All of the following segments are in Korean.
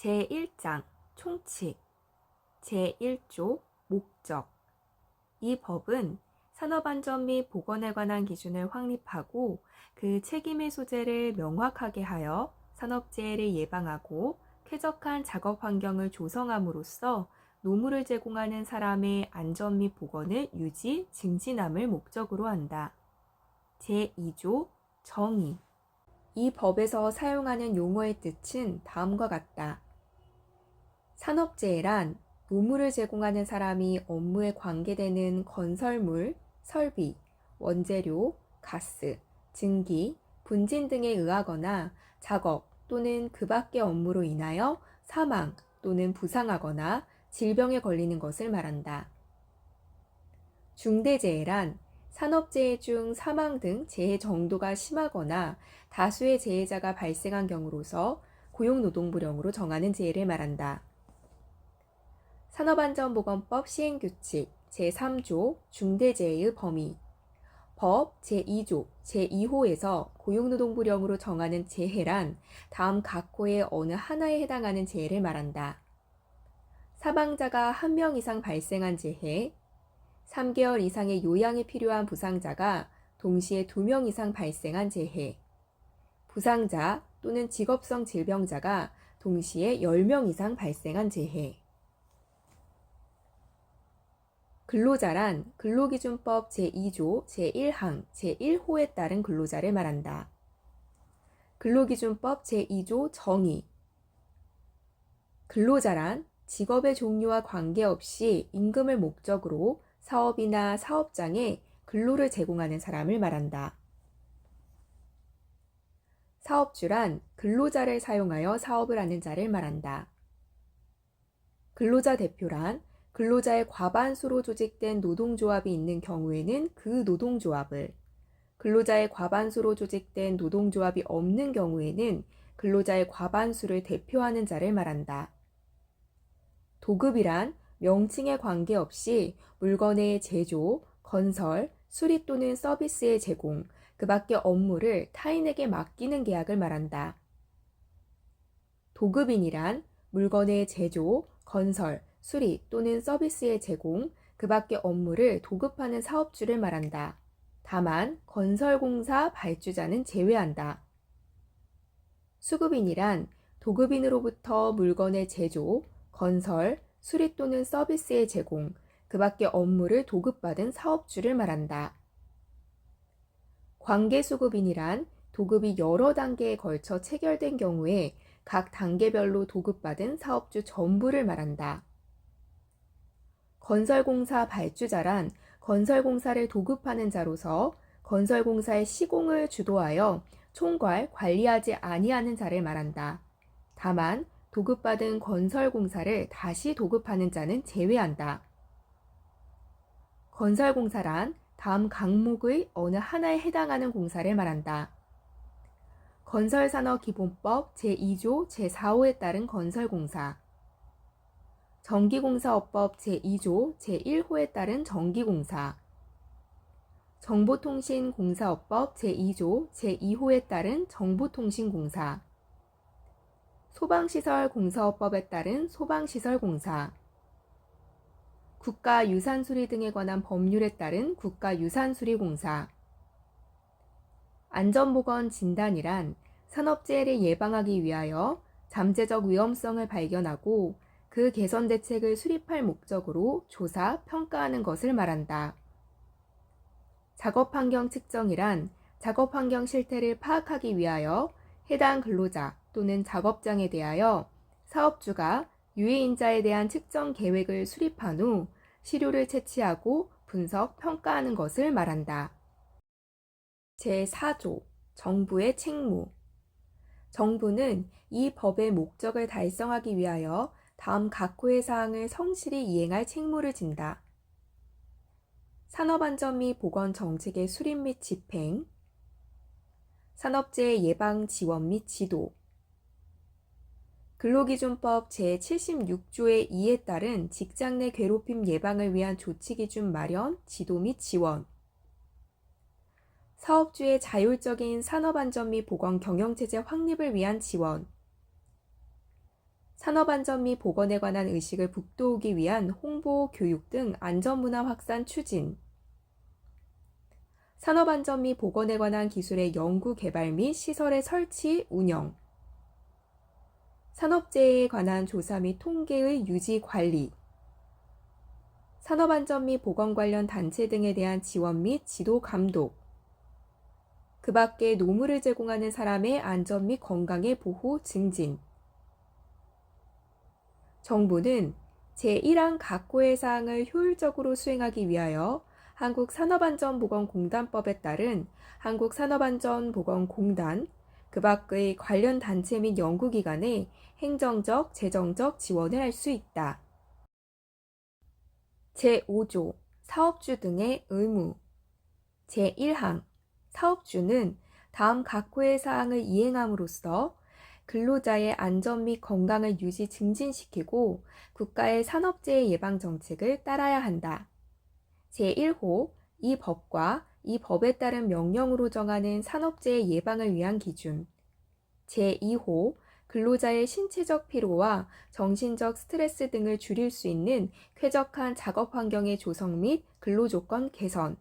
제1장 총칙 제1조 목적. 이 법은 산업안전 및 보건에 관한 기준을 확립하고 그 책임의 소재를 명확하게 하여 산업재해를 예방하고 쾌적한 작업 환경을 조성함으로써 노무를 제공하는 사람의 안전 및 보건을 유지, 증진함을 목적으로 한다. 제2조 정의. 이 법에서 사용하는 용어의 뜻은 다음과 같다. 산업재해란 노무를 제공하는 사람이 업무에 관계되는 건설물, 설비, 원재료, 가스, 증기, 분진 등에 의하거나 작업 또는 그 밖의 업무로 인하여 사망 또는 부상하거나 질병에 걸리는 것을 말한다. 중대재해란 산업재해 중 사망 등 재해 정도가 심하거나 다수의 재해자가 발생한 경우로서 고용노동부령으로 정하는 재해를 말한다. 산업안전보건법 시행규칙 제3조 중대재해의 범위. 법 제2조 제2호에서 고용노동부령으로 정하는 재해란 다음 각 호의 어느 하나에 해당하는 재해를 말한다. 사망자가 1명 이상 발생한 재해, 3개월 이상의 요양이 필요한 부상자가 동시에 2명 이상 발생한 재해, 부상자 또는 직업성 질병자가 동시에 10명 이상 발생한 재해. 근로자란 근로기준법 제2조 제1항 제1호에 따른 근로자를 말한다. 근로기준법 제2조 정의. 근로자란 직업의 종류와 관계없이 임금을 목적으로 사업이나 사업장에 근로를 제공하는 사람을 말한다. 사업주란 근로자를 사용하여 사업을 하는 자를 말한다. 근로자 대표란 근로자의 과반수로 조직된 노동조합이 있는 경우에는 그 노동조합을, 근로자의 과반수로 조직된 노동조합이 없는 경우에는 근로자의 과반수를 대표하는 자를 말한다. 도급이란 명칭에 관계없이 물건의 제조, 건설, 수리 또는 서비스의 제공, 그 밖의 업무를 타인에게 맡기는 계약을 말한다. 도급인이란 물건의 제조, 건설, 수리 또는 서비스의 제공, 그 밖의 업무를 도급하는 사업주를 말한다. 다만 건설공사 발주자는 제외한다. 수급인이란 도급인으로부터 물건의 제조, 건설, 수리 또는 서비스의 제공, 그 밖의 업무를 도급받은 사업주를 말한다. 관계수급인이란 도급이 여러 단계에 걸쳐 체결된 경우에 각 단계별로 도급받은 사업주 전부를 말한다. 건설공사 발주자란 건설공사를 도급하는 자로서 건설공사의 시공을 주도하여 총괄, 관리하지 아니하는 자를 말한다. 다만 도급받은 건설공사를 다시 도급하는 자는 제외한다. 건설공사란 다음 강목의 어느 하나에 해당하는 공사를 말한다. 건설산업기본법 제2조 제4호에 따른 건설공사, 전기공사업법 제2조 제1호에 따른 전기공사, 정보통신공사업법 제2조 제2호에 따른 정보통신공사, 소방시설공사업법에 따른 소방시설공사, 국가유산수리 등에 관한 법률에 따른 국가유산수리공사. 안전보건진단이란 산업재해를 예방하기 위하여 잠재적 위험성을 발견하고 그 개선 대책을 수립할 목적으로 조사, 평가하는 것을 말한다. 작업환경 측정이란 작업환경 실태를 파악하기 위하여 해당 근로자 또는 작업장에 대하여 사업주가 유해인자에 대한 측정 계획을 수립한 후 시료를 채취하고 분석, 평가하는 것을 말한다. 제4조 정부의 책무. 정부는 이 법의 목적을 달성하기 위하여 다음 각 호의 사항을 성실히 이행할 책무를 진다. 산업안전 및 보건 정책의 수립 및 집행, 산업재해 예방 지원 및 지도, 근로기준법 제76조의 2에 따른 직장 내 괴롭힘 예방을 위한 조치기준 마련, 지도 및 지원, 사업주의 자율적인 산업안전 및 보건 경영체제 확립을 위한 지원, 산업안전 및 보건에 관한 의식을 북돋우기 위한 홍보, 교육 등 안전문화 확산 추진. 산업안전 및 보건에 관한 기술의 연구 개발 및 시설의 설치, 운영. 산업재해에 관한 조사 및 통계의 유지 관리. 산업안전 및 보건 관련 단체 등에 대한 지원 및 지도 감독. 그 밖에 노무를 제공하는 사람의 안전 및 건강의 보호 증진. 정부는 제1항 각호의 사항을 효율적으로 수행하기 위하여 한국산업안전보건공단법에 따른 한국산업안전보건공단, 그 밖의 관련 단체 및 연구기관에 행정적, 재정적 지원을 할 수 있다. 제5조 사업주 등의 의무. 제1항 사업주는 다음 각호의 사항을 이행함으로써 근로자의 안전 및 건강을 유지 증진시키고 국가의 산업재해 예방 정책을 따라야 한다. 제1호 이 법과 이 법에 따른 명령으로 정하는 산업재해 예방을 위한 기준. 제2호 근로자의 신체적 피로와 정신적 스트레스 등을 줄일 수 있는 쾌적한 작업 환경의 조성 및 근로조건 개선.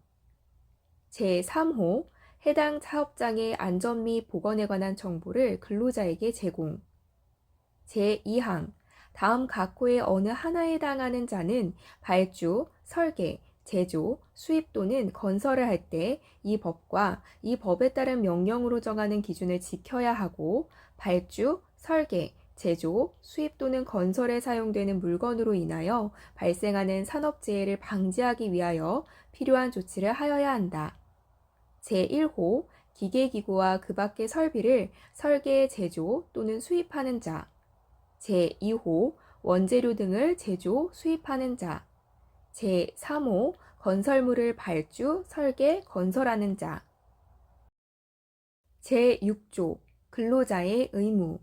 제3호 해당 사업장의 안전 및 보건에 관한 정보를 근로자에게 제공. 제2항 다음 각호의 어느 하나에 해당하는 자는 발주, 설계, 제조, 수입 또는 건설을 할 때 이 법과 이 법에 따른 명령으로 정하는 기준을 지켜야 하고 발주, 설계, 제조, 수입 또는 건설에 사용되는 물건으로 인하여 발생하는 산업재해를 방지하기 위하여 필요한 조치를 하여야 한다. 제1호 기계기구와 그 밖의 설비를 설계, 제조 또는 수입하는 자. 제2호 원재료 등을 제조, 수입하는 자. 제3호 건설물을 발주, 설계, 건설하는 자. 제6조 근로자의 의무.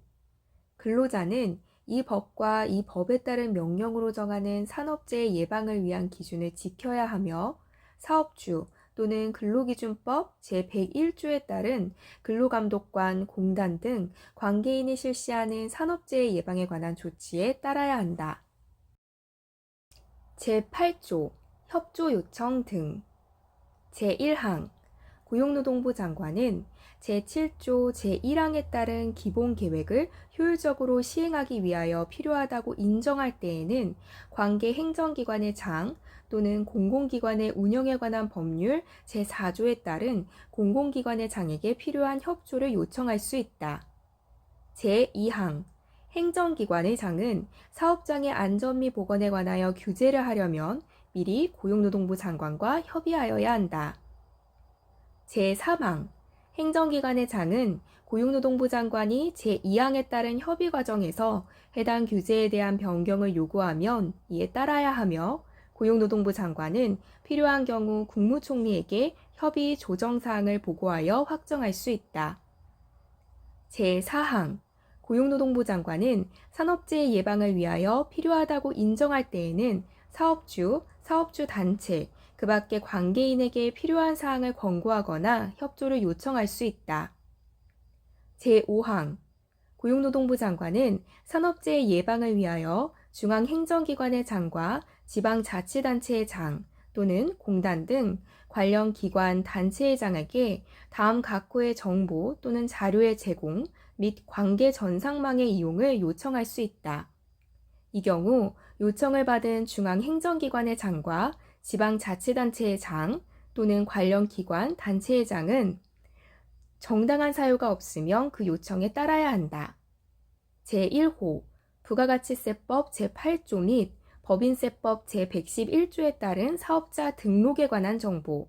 근로자는 이 법과 이 법에 따른 명령으로 정하는 산업재해 예방을 위한 기준을 지켜야 하며 사업주 또는 근로기준법 제101조에 따른 근로감독관, 공단 등 관계인이 실시하는 산업재해 예방에 관한 조치에 따라야 한다. 제8조 협조 요청 등. 제1항 고용노동부 장관은 제7조 제1항에 따른 기본계획을 효율적으로 시행하기 위하여 필요하다고 인정할 때에는 관계 행정기관의 장 또는 공공기관의 운영에 관한 법률 제4조에 따른 공공기관의 장에게 필요한 협조를 요청할 수 있다. 제2항 행정기관의 장은 사업장의 안전 및 보건에 관하여 규제를 하려면 미리 고용노동부 장관과 협의하여야 한다. 제3항 행정기관의 장은 고용노동부 장관이 제2항에 따른 협의 과정에서 해당 규제에 대한 변경을 요구하면 이에 따라야 하며 고용노동부 장관은 필요한 경우 국무총리에게 협의 조정사항을 보고하여 확정할 수 있다. 제4항 고용노동부 장관은 산업재해 예방을 위하여 필요하다고 인정할 때에는 사업주 단체, 그 밖의 관계인에게 필요한 사항을 권고하거나 협조를 요청할 수 있다. 제5항 고용노동부 장관은 산업재해 예방을 위하여 중앙행정기관의 장과 지방자치단체의 장 또는 공단 등 관련 기관, 단체의 장에게 다음 각호의 정보 또는 자료의 제공 및 관계 전상망의 이용을 요청할 수 있다. 이 경우 요청을 받은 중앙행정기관의 장과 지방자치단체의 장 또는 관련 기관, 단체의 장은 정당한 사유가 없으면 그 요청에 따라야 한다. 제1호 부가가치세법 제8조 및 법인세법 제111조에 따른 사업자 등록에 관한 정보.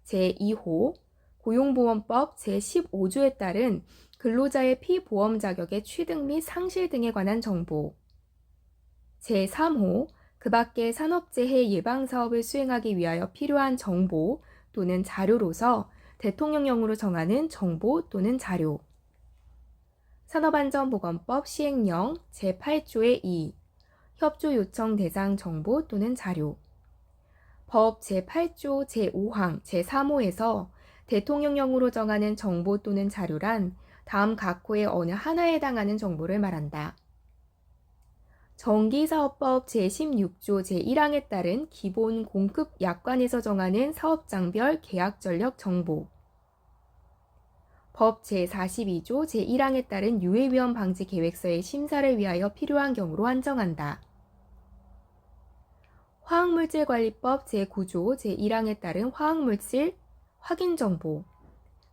제2호 고용보험법 제15조에 따른 근로자의 피보험 자격의 취득 및 상실 등에 관한 정보. 제3호 그 밖의 산업재해 예방 사업을 수행하기 위하여 필요한 정보 또는 자료로서 대통령령으로 정하는 정보 또는 자료. 산업안전보건법 시행령 제8조의 2 협조 요청 대상 정보 또는 자료. 법 제8조 제5항 제3호에서 대통령령으로 정하는 정보 또는 자료란 다음 각호의 어느 하나에 해당하는 정보를 말한다. 전기사업법 제16조 제1항에 따른 기본 공급 약관에서 정하는 사업장별 계약 전력 정보. 법 제42조 제1항에 따른 유해위험 방지 계획서의 심사를 위하여 필요한 경우로 한정한다. 화학물질관리법 제9조 제1항에 따른 화학물질 확인 정보.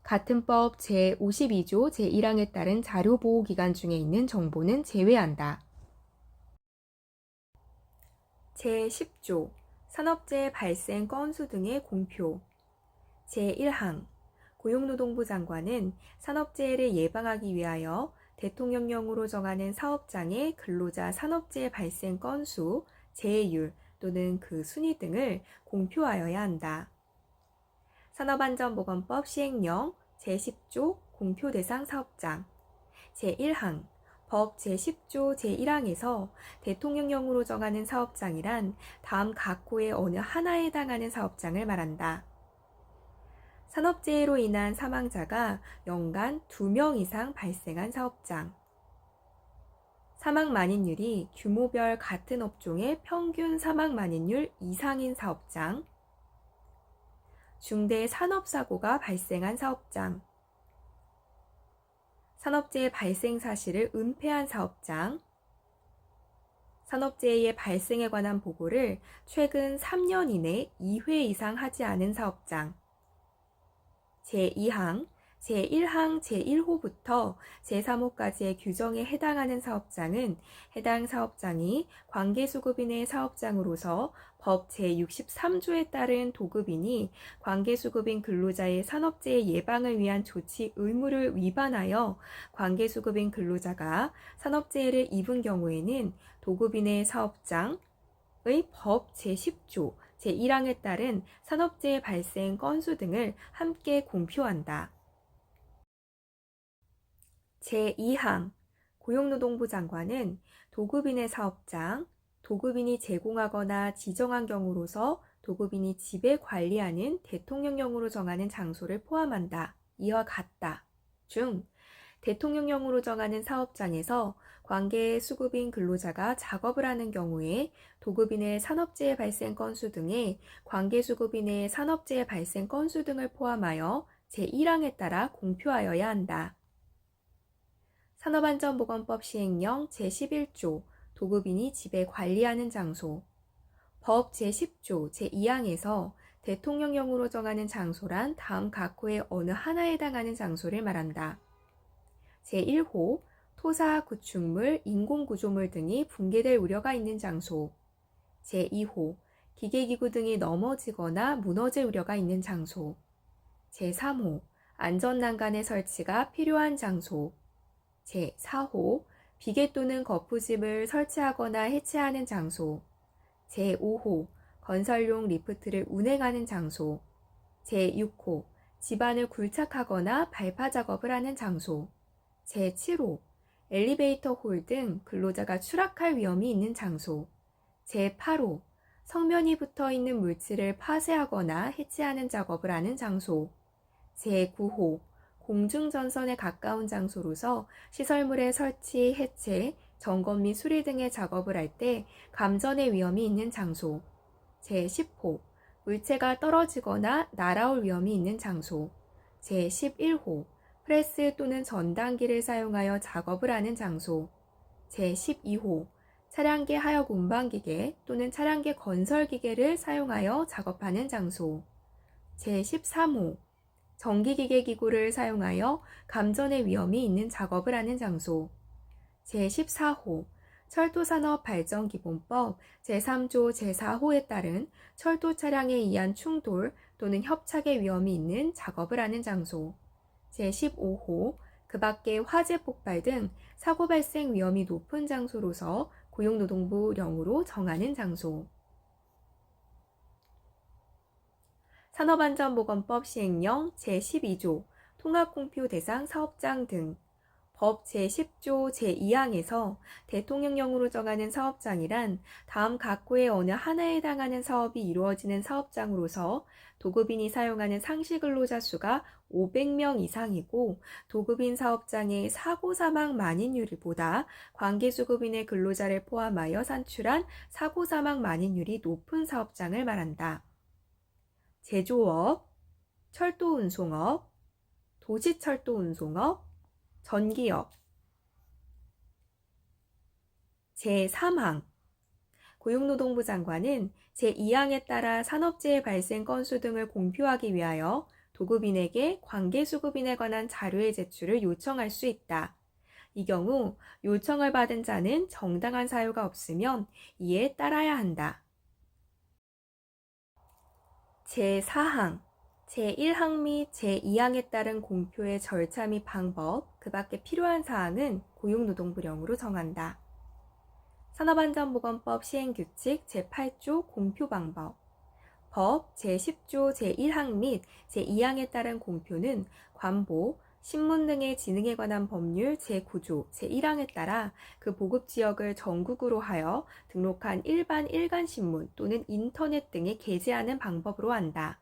같은 법 제52조 제1항에 따른 자료보호기간 중에 있는 정보는 제외한다. 제10조 산업재해 발생 건수 등의 공표. 제1항 고용노동부 장관은 산업재해를 예방하기 위하여 대통령령으로 정하는 사업장의 근로자 산업재해 발생 건수, 재해율 또는 그 순위 등을 공표하여야 한다. 산업안전보건법 시행령 제10조 공표 대상 사업장. 제1항 법 제10조 제1항에서 대통령령으로 정하는 사업장이란 다음 각호의 어느 하나에 해당하는 사업장을 말한다. 산업재해로 인한 사망자가 연간 2명 이상 발생한 사업장. 사망 만인율이 규모별 같은 업종의 평균 사망 만인율 이상인 사업장. 중대 산업사고가 발생한 사업장. 산업재해 발생 사실을 은폐한 사업장. 산업재해의 발생에 관한 보고를 최근 3년 이내 2회 이상 하지 않은 사업장. 제2항, 제1항 제1호부터 제3호까지의 규정에 해당하는 사업장은 해당 사업장이 관계수급인의 사업장으로서 법 제63조에 따른 도급인이 관계수급인 근로자의 산업재해 예방을 위한 조치 의무를 위반하여 관계수급인 근로자가 산업재해를 입은 경우에는 도급인의 사업장의 법 제10조 제1항에 따른 산업재해 발생 건수 등을 함께 공표한다. 제2항 고용노동부 장관은 도급인의 사업장, 도급인이 제공하거나 지정한 경우로서 도급인이 지배 관리하는 대통령령으로 정하는 장소를 포함한다. 이와 같다. 중 대통령령으로 정하는 사업장에서 관계 수급인 근로자가 작업을 하는 경우에 도급인의 산업재해 발생 건수 등에 관계 수급인의 산업재해 발생 건수 등을 포함하여 제1항에 따라 공표하여야 한다. 산업안전보건법 시행령 제11조 도급인이 지배 관리하는 장소. 법 제10조 제2항에서 대통령령으로 정하는 장소란 다음 각호의 어느 하나에 해당하는 장소를 말한다. 제1호 토사, 구축물, 인공구조물 등이 붕괴될 우려가 있는 장소. 제2호 기계기구 등이 넘어지거나 무너질 우려가 있는 장소. 제3호 안전난간의 설치가 필요한 장소. 제4호 비계 또는 거푸집을 설치하거나 해체하는 장소. 제5호 건설용 리프트를 운행하는 장소. 제6호 지반을 굴착하거나 발파 작업을 하는 장소. 제7호 엘리베이터 홀 등 근로자가 추락할 위험이 있는 장소. 제8호 성면이 붙어 있는 물질을 파쇄하거나 해체하는 작업을 하는 장소. 제9호 공중전선에 가까운 장소로서 시설물의 설치, 해체, 점검 및 수리 등의 작업을 할 때 감전의 위험이 있는 장소. 제10호 물체가 떨어지거나 날아올 위험이 있는 장소. 제11호 프레스 또는 전단기를 사용하여 작업을 하는 장소. 제12호 차량계 하역 운반기계 또는 차량계 건설기계를 사용하여 작업하는 장소. 제13호 전기기계 기구를 사용하여 감전의 위험이 있는 작업을 하는 장소. 제14호 철도산업발전기본법 제3조 제4호에 따른 철도 차량에 의한 충돌 또는 협착의 위험이 있는 작업을 하는 장소. 제15호 그 밖에 화재 폭발 등 사고 발생 위험이 높은 장소로서 고용노동부령으로 정하는 장소. 산업안전보건법 시행령 제12조 통합공표 대상 사업장 등. 법 제10조 제2항에서 대통령령으로 정하는 사업장이란 다음 각구의 어느 하나에 해당하는 사업이 이루어지는 사업장으로서 도급인이 사용하는 상시 근로자 수가 500명 이상이고 도급인 사업장의 사고 사망 만인율보다 관계수급인의 근로자를 포함하여 산출한 사고 사망 만인율이 높은 사업장을 말한다. 제조업, 철도운송업, 도시철도운송업, 전기업. 제3항 고용노동부 장관은 제2항에 따라 산업재해 발생 건수 등을 공표하기 위하여 도급인에게 관계수급인에 관한 자료의 제출을 요청할 수 있다. 이 경우 요청을 받은 자는 정당한 사유가 없으면 이에 따라야 한다. 제4항 제1항 및 제2항에 따른 공표의 절차 및 방법, 그 밖에 필요한 사항은 고용노동부령으로 정한다. 산업안전보건법 시행규칙 제8조 공표 방법. 법 제10조 제1항 및 제2항에 따른 공표는 관보, 신문 등의 지능에 관한 법률 제9조 제1항에 따라 그 보급지역을 전국으로 하여 등록한 일반 일간신문 또는 인터넷 등에 게재하는 방법으로 한다.